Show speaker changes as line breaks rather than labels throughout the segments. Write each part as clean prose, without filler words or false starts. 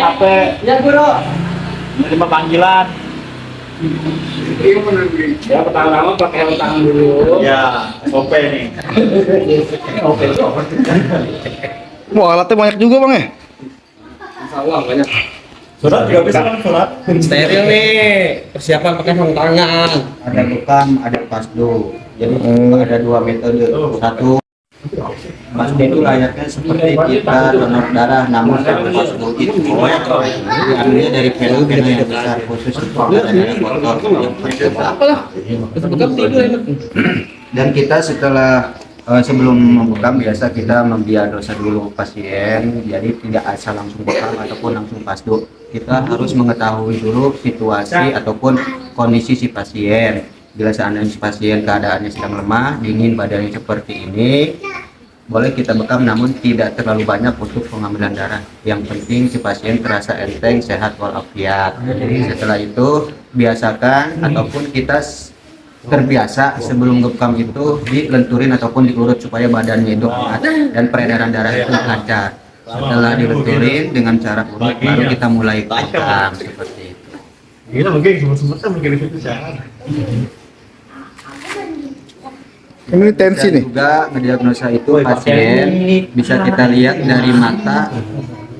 HP. Ya guru. Terima panggilan. Ya pertama pakai helm tangan dulu. Ya, OP nih. OP itu apa?
Wah, alatnya banyak juga bang ya?
Insya Allah banyak. Surat juga bisa kan surat? Steril nih, persiapan pakai sarung tangan.
Ada bekam, ada pasdo. Jadi ada dua metode. Satu, pasdo itu layaknya seperti kita donor darah, namun kalau pasdo itu diambilnya dari pena yang besar khusus untuk darah kotor yang
Apalah, terus bekam tidur enak.
Dan kita setelah sebelum membekam biasa kita memdiagnosa dulu pasien, jadi tidak asal langsung bekam ataupun langsung pasdo. Kita harus mengetahui dulu situasi ataupun kondisi si pasien. Bila seandainya si pasien keadaannya sedang lemah, dingin, badannya seperti ini, boleh kita bekam namun tidak terlalu banyak untuk pengambilan darah. Yang penting si pasien terasa enteng, sehat walafiat. Jadi setelah itu biasakan ataupun kita terbiasa sebelum bekam itu dilenturin ataupun diurut supaya badannya itu hangat dan peredaran darah itu lancar. Setelah dilenturin dengan cara urut baru kita mulai bekam seperti itu.
Gila mungkin sempat mungkin itu jangan.
Ini tensi
Dan
nih.
juga ngediagnosa itu pasien bisa kita lihat dari mata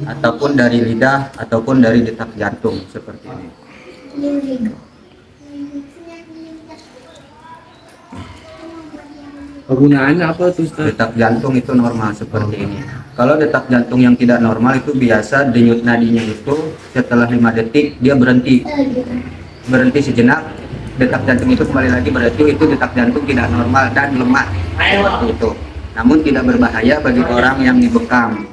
ataupun dari lidah ataupun dari detak jantung seperti ini.
Kegunaannya apa tuh Ustaz?
Detak jantung itu normal seperti ini. Kalau detak jantung yang tidak normal itu biasa denyut nadinya itu setelah 5 detik dia berhenti sejenak, detak jantung itu kembali lagi, berarti itu detak jantung tidak normal dan lemah seperti itu. Namun tidak berbahaya bagi orang yang dibekam.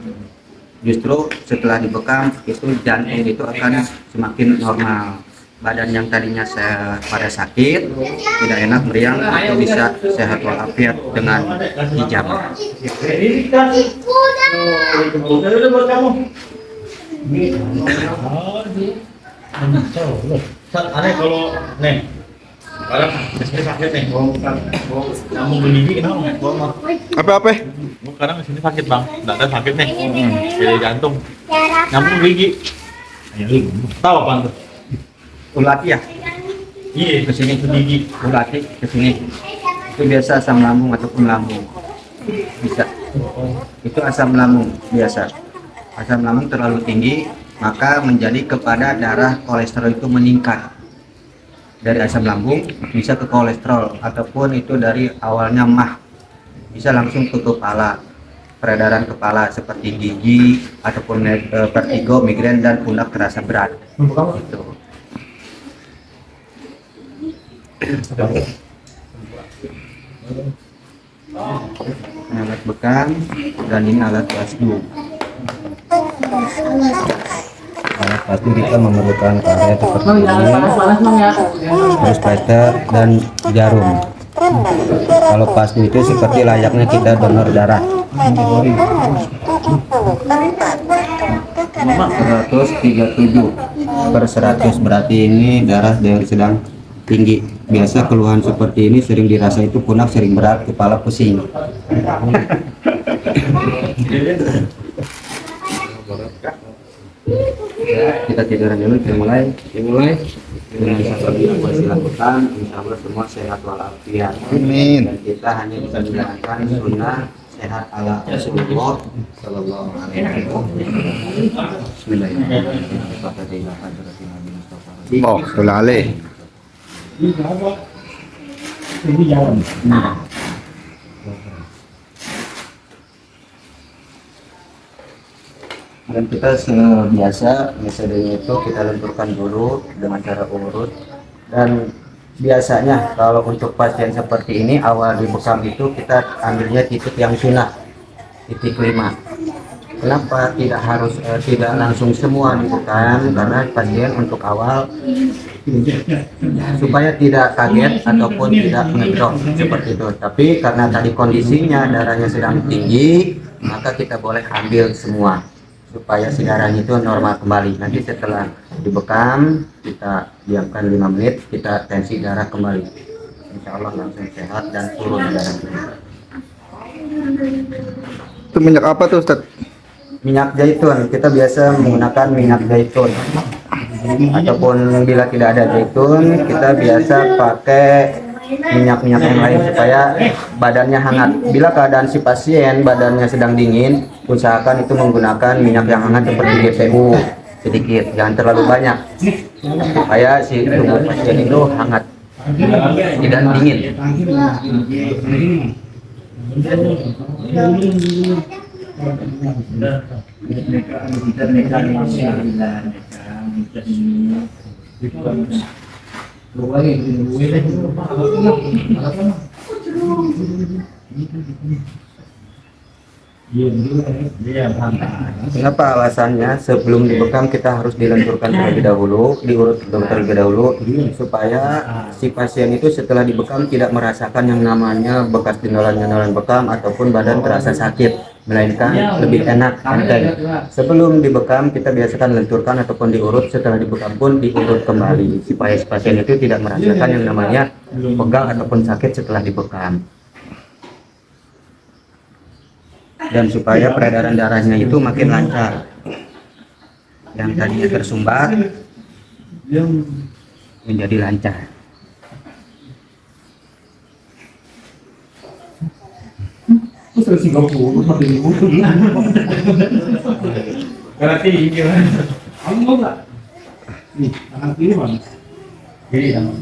Justru setelah dibekam itu jantung itu akan semakin normal. Badan yang tadinya pada sakit, tidak enak, meriang, itu bisa sehat walafiat dengan hijab.
Aneh kalau nih, orang disini sakit nih, nyambung ke gigi kenapa?
Apa-apa?
Sekarang di sini sakit bang, dada sakit nih, dari jantung, nyambung ke gigi. Tahu apa tuh?
Ulat ya,
Iya,
ke sini
ke gigi.
ulat ke sini. Itu biasa asam lambung ataupun lambung. Bisa. Itu asam lambung biasa. Asam lambung terlalu tinggi, maka menjadi kepada darah kolesterol itu meningkat. Dari asam lambung bisa ke kolesterol ataupun itu dari awalnya mah bisa langsung ke kepala, peredaran kepala seperti gigi ataupun vertigo, migrain dan pundak terasa berat. Gitu. Alat bekam dan ini alat pasdu. Alat pasdu kita memerlukan karet seperti ini, terus plaster dan jarum. Kalau pasdu itu seperti layaknya kita donor darah. 137/100 berarti ini darah yang sedang tinggi. Biasa keluhan seperti ini sering dirasa itu pundak sering berat, kepala pusing. Kita tiduran dulu, kita mulai dengan sabar yang dilakukan, insya Allah semua sehat walafiat.
Amin.
Dan kita hanya bisa menjalankan sunnah sehat ala Rasulullah Sallallahu Alaihi Wasallam. Bismillahirrahmanirrahim.
Oh, ulale.
Dan kita biasa metodenya itu kita lenturkan dulu dengan cara urut, dan biasanya kalau untuk pasien seperti ini awal dibekam itu kita ambilnya titik yang sunnah, titik 5. Kenapa tidak harus tidak langsung semua dibekam? Karena pasien untuk awal supaya tidak kaget ataupun tidak ngedrop seperti itu. Tapi karena tadi kondisinya darahnya sedang tinggi, maka kita boleh ambil semua supaya si darahnya itu normal kembali. Nanti setelah dibekam kita diamkan 5 menit, kita tensi darah kembali, insya Allah langsung sehat dan turun darahnya.
Itu minyak apa tuh Ustaz?
minyak zaitun. Kita biasa menggunakan minyak zaitun. Ataupun bila tidak ada zaitun, kita biasa pakai minyak-minyak yang lain supaya badannya hangat. Bila keadaan si pasien badannya sedang dingin, usahakan itu menggunakan minyak yang hangat seperti GPU sedikit, jangan terlalu banyak, supaya si tubuh pasien itu hangat, tidak dingin. Kenapa alasannya? Sebelum dibekam kita harus dilenturkan terlebih dahulu, diurut terlebih dahulu, supaya si pasien itu setelah dibekam tidak merasakan yang namanya bekas dendalan-dendalan bekam ataupun badan terasa sakit, melainkan lebih enak, enteng. Sebelum dibekam kita biasakan lenturkan ataupun diurut, setelah dibekam pun diurut kembali supaya si pasien itu tidak merasakan yang namanya pegal ataupun sakit setelah dibekam. Dan supaya peredaran darahnya itu makin lancar, yang tadinya tersumbat menjadi lancar.
Berarti gimana? Kamu mau nggak? Nih, tangan kiri mana? Kiri tangan.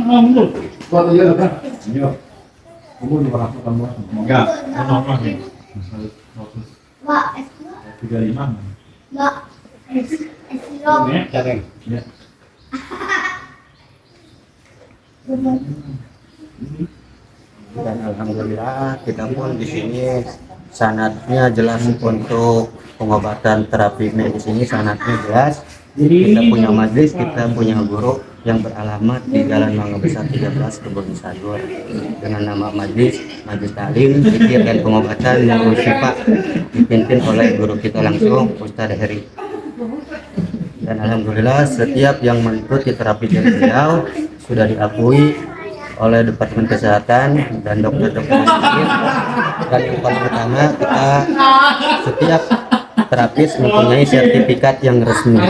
Mundur. Kuat aja kan? Iya. Kamu di mana kamu? Enggak. Normal nih. 35.
Mbak,
Ya, careng. Ya.
Dan alhamdulillah kita pun di sini sanadnya jelas untuk pengobatan terapi medis ini, sanadnya jelas. Kita punya majelis, kita punya guru yang beralamat di Jalan Mangga Besar 13 Kebun Sayur dengan nama majelis Taklim Zikir dan Pengobatan Nurul Syifa, dipimpin oleh guru kita langsung Ustaz Heri. Dan alhamdulillah setiap yang mengikuti terapi dari beliau sudah diakui oleh Departemen Kesehatan dan dokter-dokter sakit. Dan yang paling utama, kita setiap terapis mempunyai sertifikat yang resmi.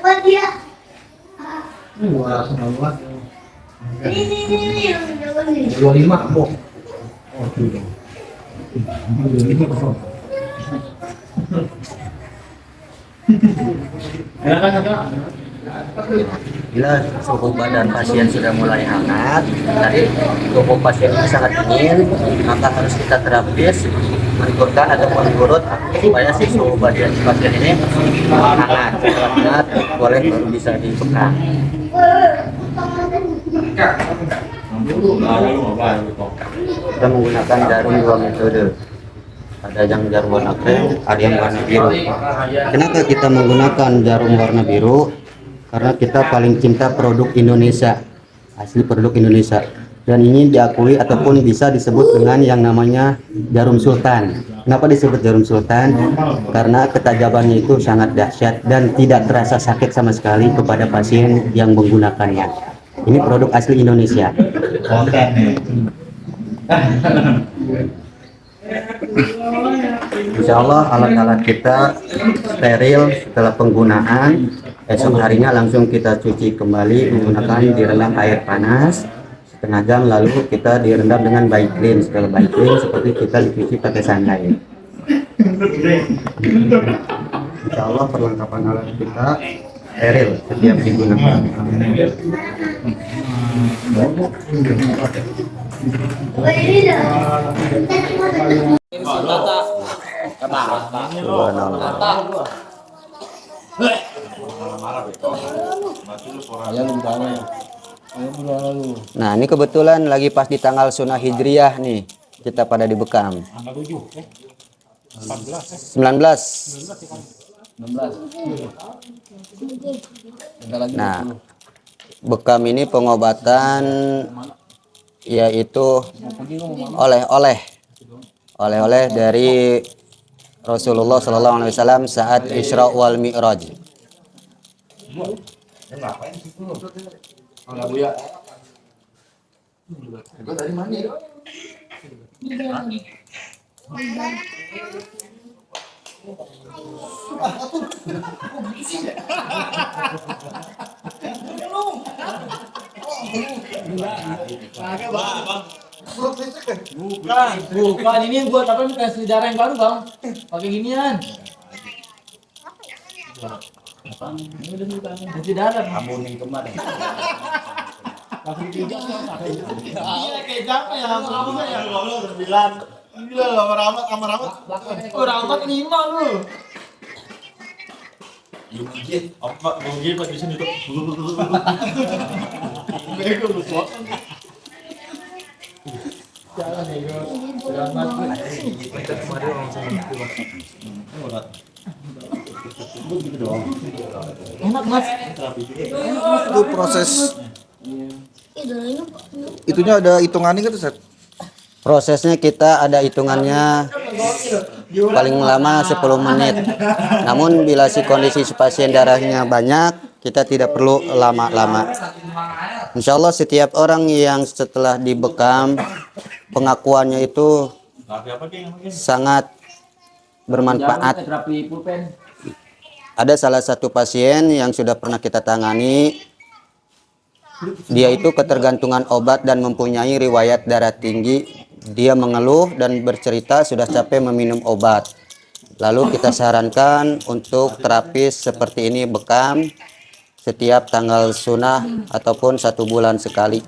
Buat dia. Ini, jangan nih.
25 kok. Oh, sudah.
Bila suhu badan pasien sudah mulai hangat, tadi tubuh pasien ini sangat dingin, maka harus kita terapis, menurunkan ataupun urut supaya si suhu badan pasien ini hangat. Setelah hangat, boleh baru bisa dibekam. Kita menggunakan jarum 2 metode. Ada yang jarum warna krem, ada yang warna biru. Kenapa kita menggunakan jarum warna biru? Karena kita paling cinta produk Indonesia, asli produk Indonesia. Dan ini diakui ataupun bisa disebut dengan yang namanya jarum sultan. Kenapa disebut jarum sultan? Karena ketajamannya itu sangat dahsyat dan tidak terasa sakit sama sekali kepada pasien yang menggunakannya. Ini produk asli Indonesia. Insya Allah alat-alat kita steril setelah penggunaan. Esok harinya langsung kita cuci kembali menggunakan direndam air panas setengah jam, lalu kita direndam dengan Baiklin. Setelah Baiklin seperti kita dicuci pakai sunlight. Insya Allah perlengkapan alat kita steril setiap digunakan. Nah, ini kebetulan lagi pas di tanggal sunnah hijriyah nih, kita pada dibekam. 19. Nah, bekam ini pengobatan yaitu oleh-oleh dari Rasulullah SAW saat Isra wal Mi'raj.
Ngapain sih lu? Enggak buya. Gua tadi mandi.
Bukan, ini yang buat apa nih, kasih sejarah yang baru bang, pakai ginian. Ini udah bukan di dalam.
Kamu nih kemarin.
Iya kayak siapa ya? Kamu ya kalau 9. Gila lama-lama sama-lama.
Ramat 5 lu.
Apa mau gini Pak di sini tuh. Bego lu potong.
Jangan nego. Selamat. Enak mas.
Itu proses itunya ada hitungannya gitu, Set?
Prosesnya kita ada hitungannya paling lama 10 menit. Namun bila si kondisi si pasien darahnya banyak, kita tidak perlu lama-lama. Insya Allah setiap orang yang setelah dibekam, pengakuannya itu sangat bermanfaat.
Terapi pulpen.
Ada salah satu pasien yang sudah pernah kita tangani. Dia itu ketergantungan obat dan mempunyai riwayat darah tinggi. Dia mengeluh dan bercerita sudah capek meminum obat. Lalu kita sarankan untuk terapis seperti ini, bekam setiap tanggal sunnah ataupun 1 bulan sekali.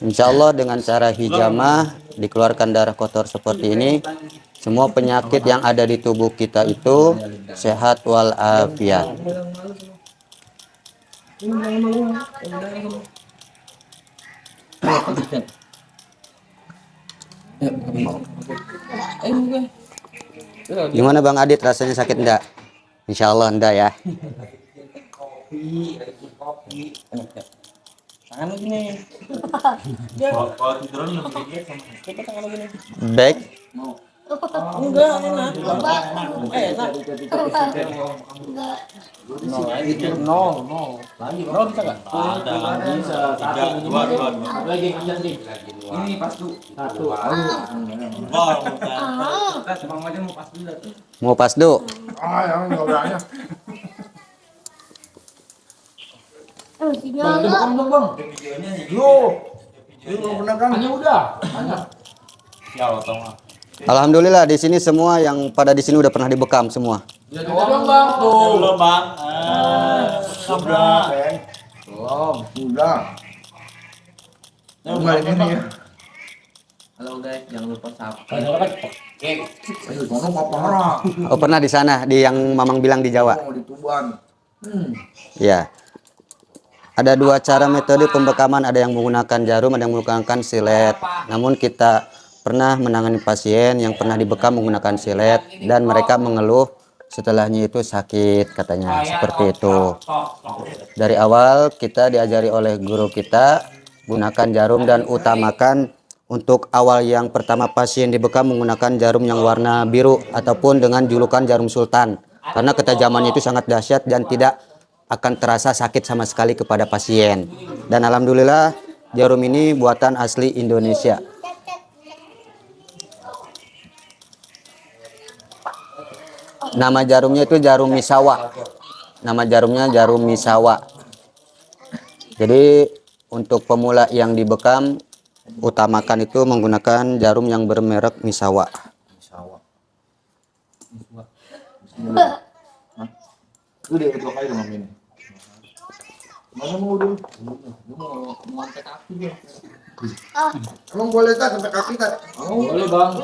Insya Allah dengan cara hijamah dikeluarkan darah kotor seperti ini, semua penyakit yang ada di tubuh kita itu sehat walafiat. Gimana Bang Adit, rasanya sakit enggak? Insya Allah enggak ya.
Tangan lu gini.
Kalau tiduran lebih gede sama.
Coba tangan lu gini.
Baik.
Enggak, enak. Enak. No. Lagi, bro, bisa nggak?
Ada bisa. 3, 2.
Lagi, kencang sih.
Ini pas tuh.
1.
Wah,
Bang aja mau pas dulu.
Mau pas do.
Ah, yang ngobrolnya.
Bang, itu bekam dong, Bang.
Yo. Ini bener kan?
Hanya udah. Hanya.
ya otong.
Alhamdulillah di sini semua yang pada di sini udah pernah dibekam semua.
Ya doang, Bang. Tuh.
Belum, Bang. Sabra.
Belum, udah. Balik ini ya.
Halo guys, jangan lupa subscribe.
Ayo, sono mau parah.
Oh pernah di sana di yang Mamang bilang di Jawa.
Mau di Tuban.
Ya. Ada 2 cara metode pembekaman, ada yang menggunakan jarum, ada yang menggunakan silet. Namun kita pernah menangani pasien yang pernah dibekam menggunakan silet dan mereka mengeluh setelahnya itu sakit katanya seperti itu. Dari awal kita diajari oleh guru kita gunakan jarum dan utamakan untuk awal yang pertama pasien dibekam menggunakan jarum yang warna biru ataupun dengan julukan jarum sultan karena ketajamannya itu sangat dahsyat dan tidak akan terasa sakit sama sekali kepada pasien. Dan alhamdulillah jarum ini buatan asli Indonesia. Nama jarumnya itu jarum misawa. Nama jarumnya jarum misawa. Jadi untuk pemula yang dibekam utamakan itu menggunakan jarum yang bermerek misawa.
Udah 2 kali udah ini. Mana mau dulu?
Mau angkat kaki dia.
Emang boleh tak sampai kaki tak?
Boleh, Bang.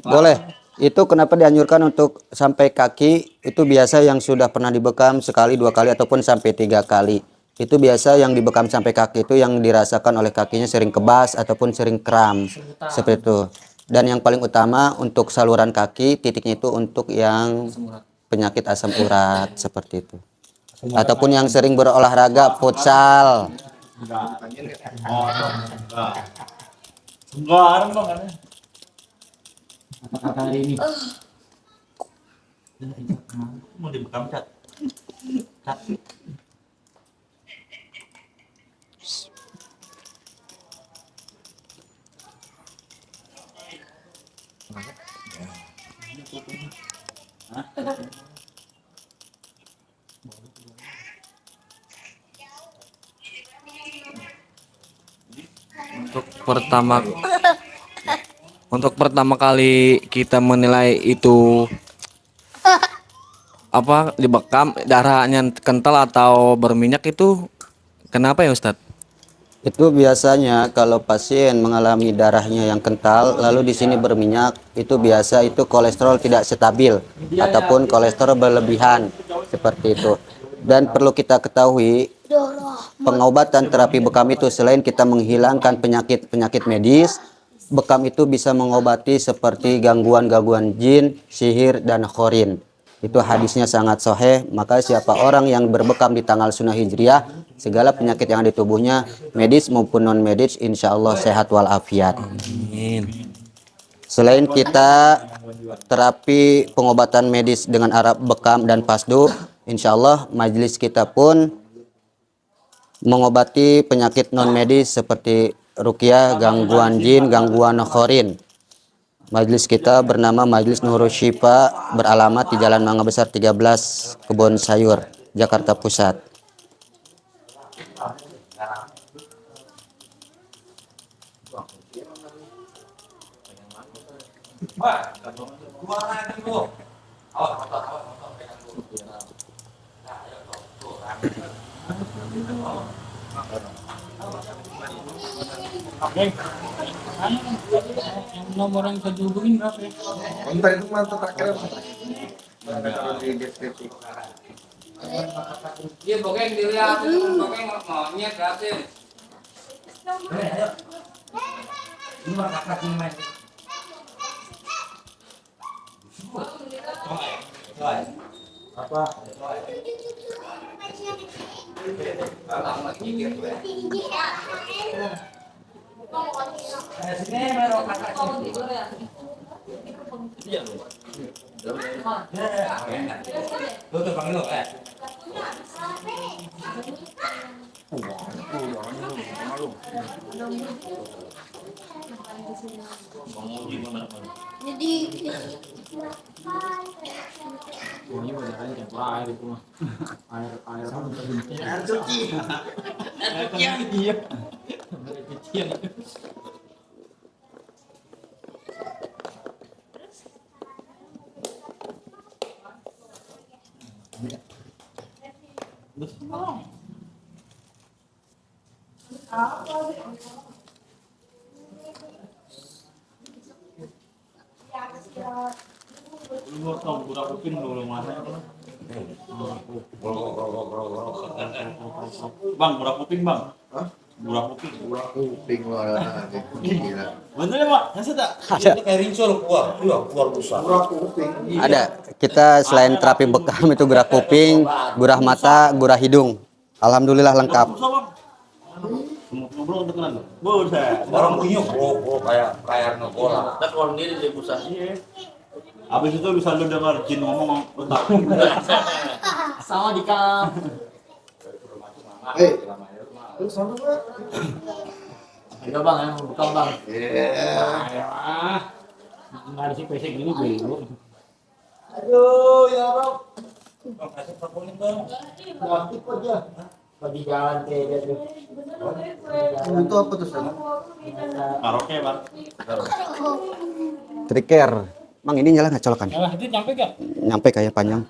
Boleh. Itu kenapa dianjurkan untuk sampai kaki, itu biasa yang sudah pernah dibekam sekali, 2 kali ataupun sampai 3 kali. Itu biasa yang dibekam sampai kaki itu yang dirasakan oleh kakinya sering kebas ataupun sering kram. Seperti itu. Dan yang paling utama untuk saluran kaki, titiknya itu untuk yang penyakit asam urat seperti itu. Ataupun yang sering berolahraga futsal.
Enggak, ada Bang kan.
Hari ini.
Mau dibekam, Cat.
Untuk pertama untuk pertama kali kita menilai itu apa dibekam darahnya kental atau berminyak itu kenapa ya Ustadz?
Itu biasanya kalau pasien mengalami darahnya yang kental lalu di sini berminyak, itu biasa itu kolesterol tidak stabil ataupun kolesterol berlebihan seperti itu. Dan perlu kita ketahui, pengobatan terapi bekam itu selain kita menghilangkan penyakit-penyakit medis, bekam itu bisa mengobati seperti gangguan-gangguan jin, sihir, dan khorin. Itu hadisnya sangat sahih. Maka siapa orang yang berbekam di tanggal sunnah hijriah, segala penyakit yang ada di tubuhnya, medis maupun non medis, insya Allah sehat walafiat.
Amin.
Selain kita terapi pengobatan medis dengan Arab bekam dan pasdu, insya Allah majelis kita pun mengobati penyakit non medis seperti ruqyah, gangguan jin, gangguan khorin. Majelis kita bernama Majelis Nurul Syifa, beralamat di Jalan Mangga Besar 13, Kebon Sayur, Jakarta Pusat.
Nomor yang bisa dihubungin berapa ya?
Bentar itu mantap terakhir. Di deskripsi.
Iya, pokoknya dilihat, pokoknya maunya gratis. Ini mah kakak main.
Apa?
Tuh panggil lo,
Jadi
Ini udah air air itu mah. Air
Air cuci.
iya. Air kecil.
Lu tau gura kuping dulu mana? Bang, gura kuping bang.
Hah?
Gura kuping.
Kuping lo gila.
Bener ya pak? Nasi tak?
Ada.
kayak rinsol keluar besar.
Murah kuping.
Ada. Kita selain terapi bekam itu gurah kuping, gurah mata, gurah hidung. Alhamdulillah lengkap.
Ngobrol kedengeran lo. Buset.
Orang punya kayak ngegola.
Dan kalau dia di pusatnya. Abis itu bisa lu dengar jin ngomong bentar.
Sama di kam.
Lu sama enggak?
Ayo bang, yang buka bang.
Iya.
Nggak ada si PC gini bego.
Aduh, ya Rob.
Ganti aja. Bagi jalan kayak gitu.
Itu apa tuh, San?
Karaoke bang.
Triker. Mang ini nyala nggak colokan?
Nah, itu nyampe gak?
Nyampe kayak panjang.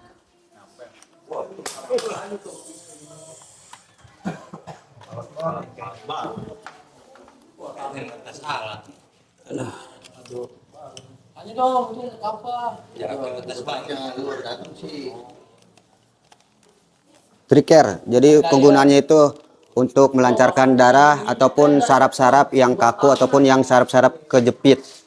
Ayo dong, itu apa?
Lu datang sih.
Triker. Jadi penggunaannya itu untuk melancarkan darah ataupun saraf-saraf yang kaku ataupun yang saraf-saraf kejepit.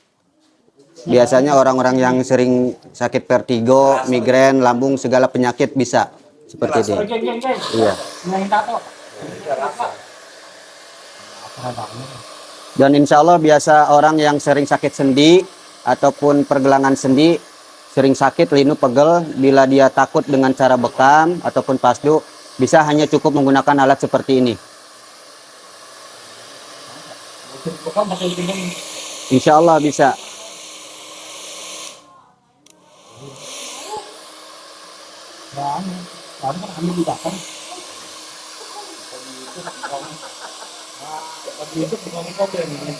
Biasanya orang-orang yang sering sakit vertigo, migrain, lambung, segala penyakit bisa seperti ini.
Geng.
Iya.
Main tato.
Dan insya Allah biasa orang yang sering sakit sendi ataupun pergelangan sendi, sering sakit, linu, pegel, bila dia takut dengan cara bekam ataupun pasdu, bisa hanya cukup menggunakan alat seperti ini.
Bekam pakai timbang.
Insya Allah bisa.
Kan ambil di belakang. Itu bukan problem ini.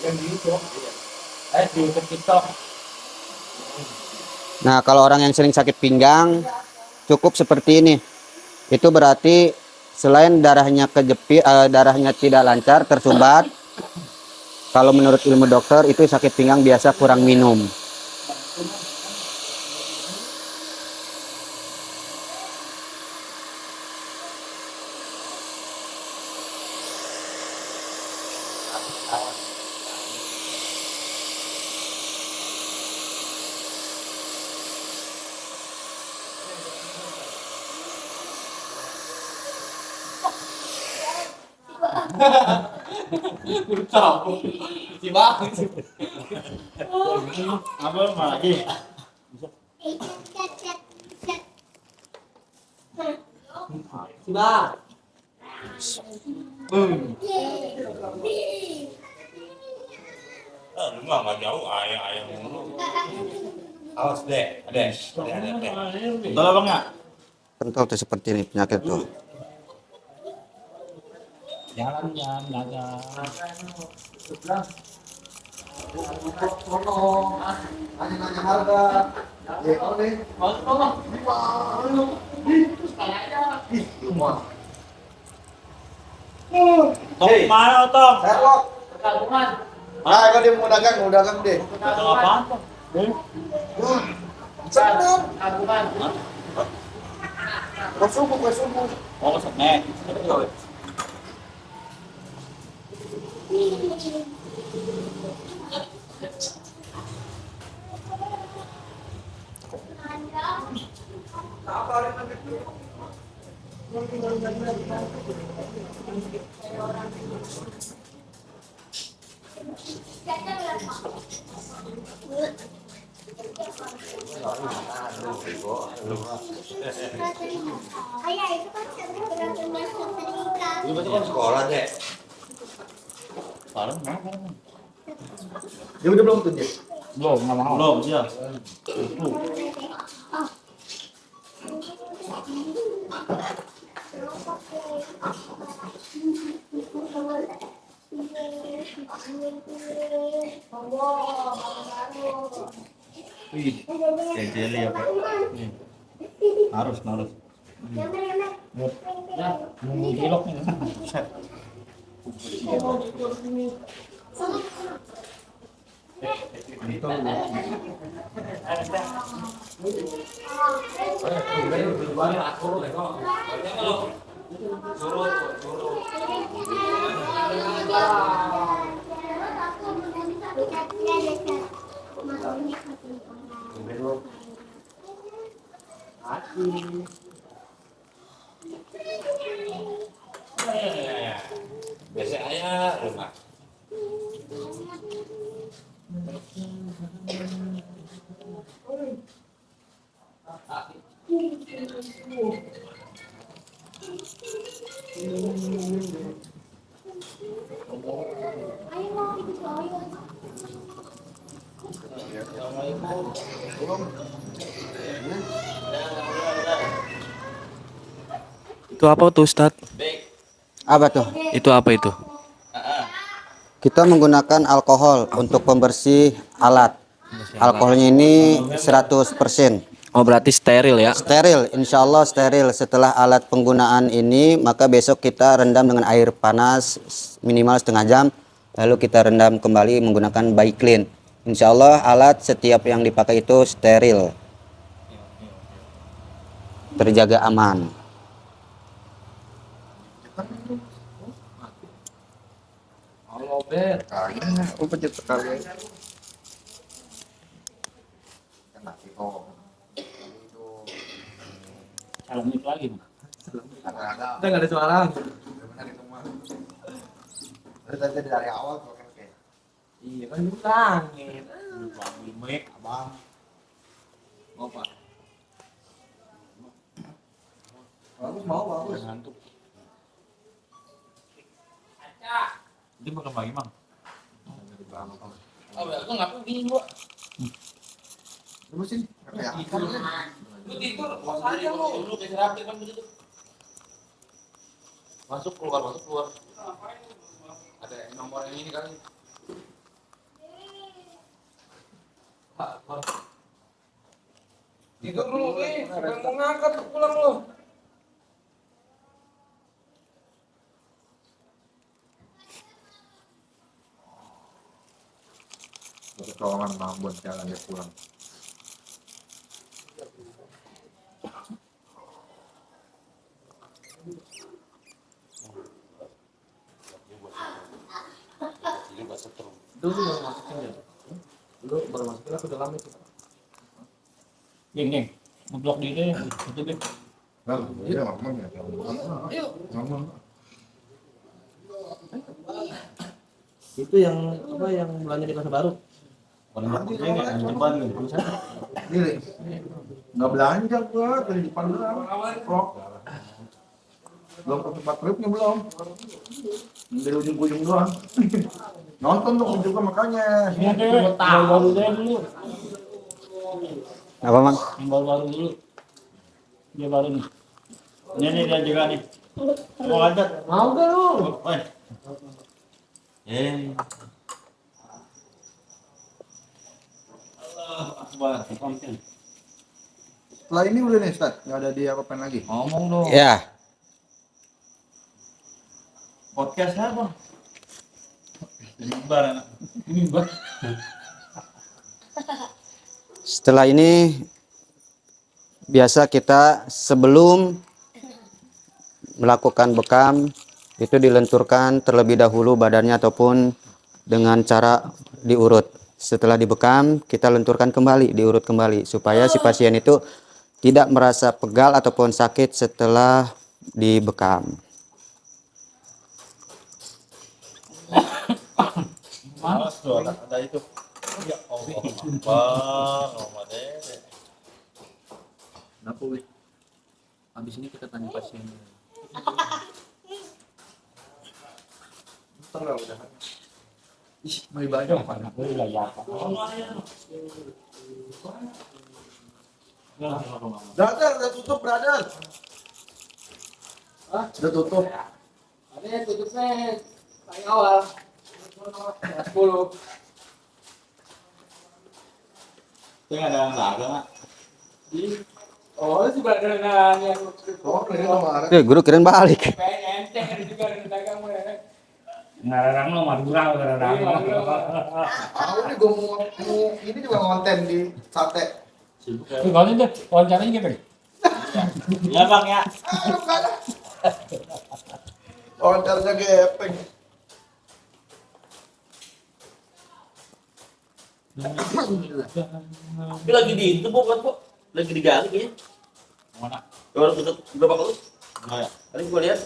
Yang di YouTube. Di YouTube TikTok.
Nah, kalau orang yang sering sakit pinggang, cukup seperti ini. Itu berarti selain darahnya kejepit, darahnya tidak lancar, tersumbat. Kalau menurut ilmu dokter, itu sakit pinggang biasa kurang minum.
Si Bang.
Apa lagi?
Si Bang.
Lu mah nggak jauh, ayah mulu. Awas deh, ada.
Betul apa enggak?
Pentol tuh seperti ini penyakit tuh.
Jalan dagang.
Nanya harga. Ya, oke.
Tong mana Tong?
Sherlock.
Kalungan.
Ah, kalau dia mau dagang deh.
Tong apaan Tong?
Senang.
Kalungan.
Kau subuh.
Oh, snack.
Ayah itu kan sebenarnya masuk terikat.
Lu berarti kan sekolah deh.
Sekarang mana?
Dia udah belum tuh dia.
Belum, nggak mau. Belum, iya. Wih, jelly apa? Harus.
Gilok nih.
Biasa ayah rumah.
Itu apa tuh Ustadz?
Apa tuh?
Itu apa itu?
Kita menggunakan alkohol untuk pembersih alat. Alkoholnya ini 100%.
Oh berarti steril ya?
Steril, insya Allah steril. Setelah alat penggunaan ini, maka besok kita rendam dengan air panas minimal setengah jam. Lalu kita rendam kembali menggunakan Baiklin. Insya Allah alat setiap yang dipakai itu steril. Terjaga aman.
Halo, Bet.
Kayaknya aku pencet sekali. Kena oh.
Salam nik lagi.
Ada.
Udah nggak ada suara.
Benar itu mah. Dari awal kok kayak.
Iya kan bilangin.
Umi, abang.
Mau Pak? Bagus mau bagus.
Ngantuk. Nanti makan pagi, Mang.
Oh, aku ngapain gini gua?
Terusin. Ya.
Lu tidur, kos aja lu. Lu istirahat kan begitu.
Masuk keluar masuk keluar. Ada nomor yang ini kali.
Tidur dulu, nih. Sampai mau ngangkat pulang lu.
Kecolongan Mambon jalan dia pulang.
Dulu baru masukin ya. Dulu baru masukin aku udah lama itu. Geng, ngeblok di ini, itu deh.
Nah, iya ngomong ya.
Ayo.
Ngomong.
Itu yang apa yang belanja di pasar baru?
Yang depan gitu.
Ini nggak belanja gua dari depan doang. Prok. Belum ke tempat tripnya belum. Dari ujung-ujung doang. Nonton dong juga makanya.
Iya deh, baru deh dulu.
Apa, Mang?
Yang baru dulu. Dia baru nih.
Ini dia juga nih. Mau lanjut?
Mau gak lu?
Allah Akbar.
Setelah ini udah nih Ustaz, nggak ada dia apa lagi.
Ngomong dong.
Ya,
Podcast apa? Bar anak.
Ini gua.
setelah ini biasa kita sebelum melakukan bekam itu dilenturkan terlebih dahulu badannya ataupun dengan cara diurut. Setelah dibekam kita lenturkan kembali, diurut kembali supaya si pasien itu tidak merasa pegal ataupun sakit setelah dibekam.
Malas tuh ada itu. Ya Allah Akbar. Roma deh.
Kenapa, weh? Habis ini kita tanya pasien.
Ntar lah udah.
Ih, mau ibadah apa? Aku lah ya.
Brother, udah tutup brother. Ah, udah tutup.
Ada tutupnya paling awal. 10.
Itu nggak ada yang laga, Mak.
Oh, si badannya yang
Oh, ini kemarin.
Guru keren balik.
pengen enteng ada juga di dagang mah.
Ngarang lo Madura ngarang.
Aku nih gue mau ini juga konten di sate.
Sibuk ya.
Kalau itu wawancaranya gitu.
Ya Bang ya.
Kontennya gepeng.
Tapi lagi di itu bukan kok. Lagi digali kayaknya.
Mana?
Baru tutup berapa kali?
Enggak ya.
Tadi gua lihat.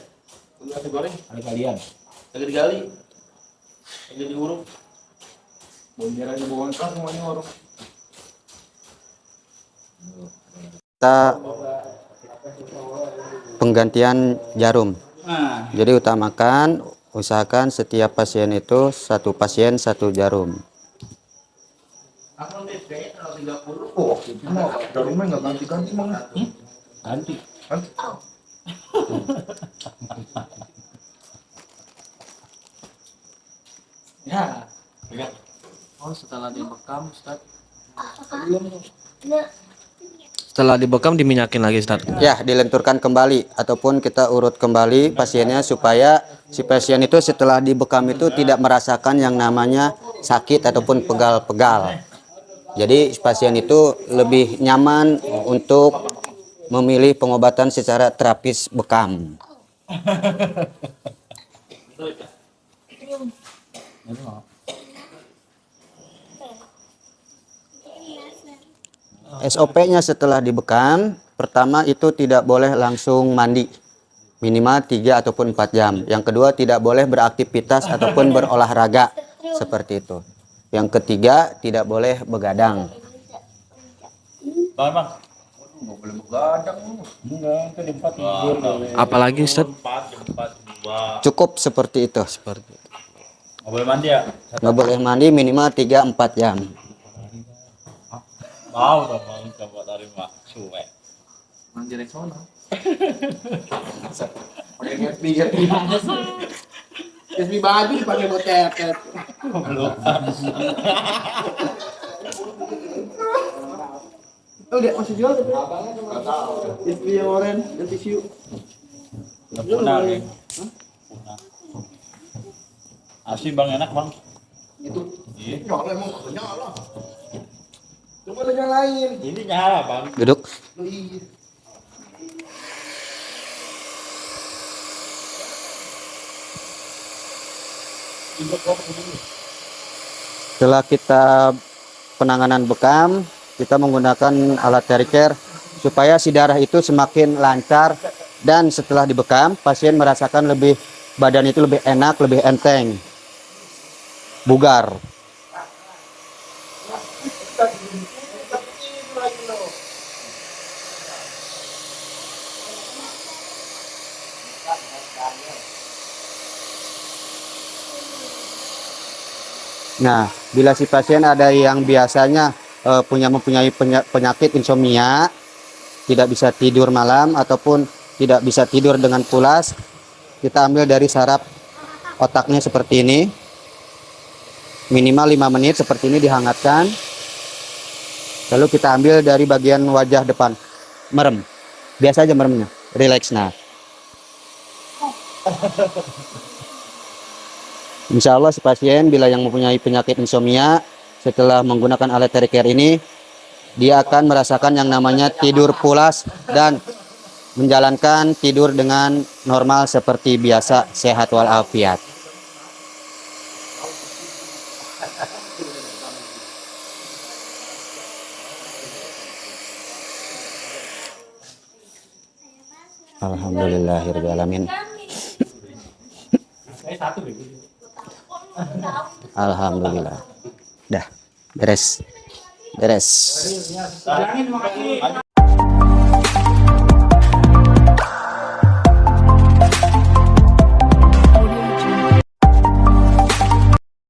Nasi goreng
Ada kalian.
lagi digali. Lagi diuruk.
Bongkar aja bongkar semuanya orang.
Kita penggantian jarum.
Nah,
Jadi usahakan setiap pasien itu satu pasien satu jarum.
Aku nih kayaknya kalau 30.
Oh, itu mah jarumnya nggak ganti-ganti mang.
Ganti.
Ya.
pegang.
Oh, setelah dibekam, Ustaz.
Setelah dibekam diminyakin lagi, Ustaz.
Ya, dilenturkan kembali ataupun kita urut kembali pasiennya supaya si pasien itu setelah dibekam itu tidak merasakan yang namanya sakit ataupun pegal-pegal. Jadi pasien itu lebih nyaman untuk memilih pengobatan secara terapis bekam. SOP-nya setelah dibekam, pertama itu tidak boleh langsung mandi. Minimal 3 ataupun 4 jam. Yang kedua tidak boleh beraktivitas ataupun berolahraga. Seperti itu. Yang ketiga, tidak boleh begadang.
Bang.
Nggak boleh begadang lu.
Enggak, itu di tempat tidur.
Apalagi Ustaz?
4, 2.
Cukup seperti itu.
Seperti itu.
Nggak boleh mandi ya?
Nggak boleh mandi minimal 3-4 jam.
Mau dong, Bang. Coba tarik mak. Suwe.
Mandi reksono. Pakai ngerti. SB baju dipakai buat tetet. Oh, dia masih jual tapi. Enggak tahu. SB yang oren dan tisu.
Punah nih. Punah. Asli Bang, enak Bang.
Itu.
Iya.
Nyala emang nyala. Coba lu nyalain.
Ini nyala Bang.
Duduk.
Lu iya.
Setelah kita penanganan bekam, kita menggunakan alat teriker supaya si darah itu semakin lancar, dan setelah dibekam pasien merasakan badan itu lebih enak, lebih enteng, bugar. Nah, bila si pasien ada yang biasanya mempunyai penyakit insomnia, tidak bisa tidur malam ataupun tidak bisa tidur dengan pulas, kita ambil dari saraf otaknya seperti ini. Minimal 5 menit seperti ini dihangatkan. Lalu kita ambil dari bagian wajah depan. Merem. Biasa aja meremnya. Relax nah. Insya Allah si pasien bila yang mempunyai penyakit insomnia, setelah menggunakan alat teriker ini, dia akan merasakan yang namanya tidur pulas dan menjalankan tidur dengan normal seperti biasa, sehat walafiat. Alhamdulillahirabbil alamin. Alhamdulillah. Dah, beres. Beres.
Bilangin makasih.